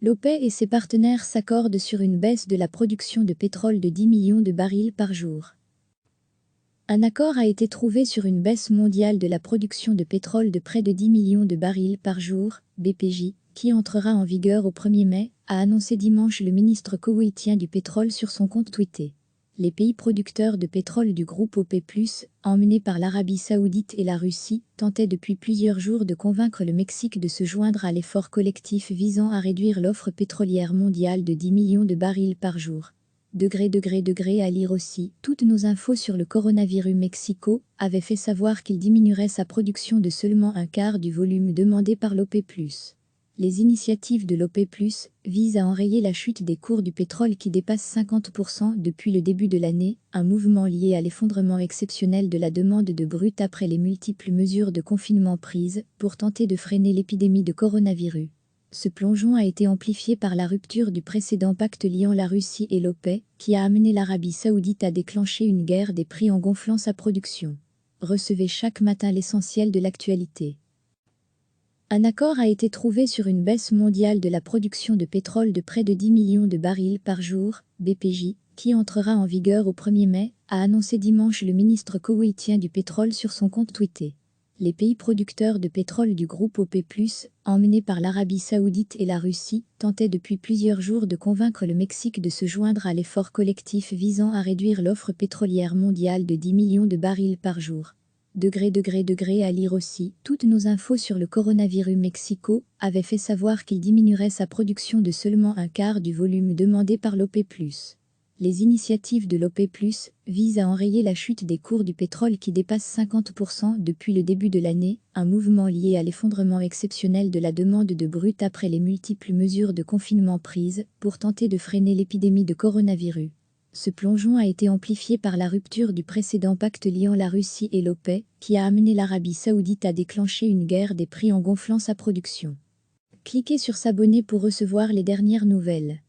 L'OPEC et ses partenaires s'accordent sur une baisse de la production de pétrole de 10 millions de barils par jour. Un accord a été trouvé sur une baisse mondiale de la production de pétrole de près de 10 millions de barils par jour, BPJ, qui entrera en vigueur au 1er mai, a annoncé dimanche le ministre koweïtien du pétrole sur son compte Twitter. Les pays producteurs de pétrole du groupe OPEC+, emmenés par l'Arabie Saoudite et la Russie, tentaient depuis plusieurs jours de convaincre le Mexique de se joindre à l'effort collectif visant à réduire l'offre pétrolière mondiale de 10 millions de barils par jour. À lire aussi, toutes nos infos sur le coronavirus. Mexico avait fait savoir qu'il diminuerait sa production de seulement un quart du volume demandé par l'OPEC+. Les initiatives de l'OPEC+ visent à enrayer la chute des cours du pétrole qui dépasse 50% depuis le début de l'année, un mouvement lié à l'effondrement exceptionnel de la demande de brut après les multiples mesures de confinement prises pour tenter de freiner l'épidémie de coronavirus. Ce plongeon a été amplifié par la rupture du précédent pacte liant la Russie et l'OPEC, qui a amené l'Arabie Saoudite à déclencher une guerre des prix en gonflant sa production. Recevez chaque matin l'essentiel de l'actualité. Un accord a été trouvé sur une baisse mondiale de la production de pétrole de près de 10 millions de barils par jour, BPJ, qui entrera en vigueur au 1er mai, a annoncé dimanche le ministre koweïtien du pétrole sur son compte Twitter. Les pays producteurs de pétrole du groupe OPEC+, emmenés par l'Arabie Saoudite et la Russie, tentaient depuis plusieurs jours de convaincre le Mexique de se joindre à l'effort collectif visant à réduire l'offre pétrolière mondiale de 10 millions de barils par jour. À lire aussi, toutes nos infos sur le coronavirus. Mexico avait fait savoir qu'il diminuerait sa production de seulement un quart du volume demandé par l'OPEC+. Les initiatives de l'OPEC+ visent à enrayer la chute des cours du pétrole qui dépasse 50% depuis le début de l'année, un mouvement lié à l'effondrement exceptionnel de la demande de brut après les multiples mesures de confinement prises pour tenter de freiner l'épidémie de coronavirus. Ce plongeon a été amplifié par la rupture du précédent pacte liant la Russie et l'OPEC, qui a amené l'Arabie Saoudite à déclencher une guerre des prix en gonflant sa production. Cliquez sur s'abonner pour recevoir les dernières nouvelles.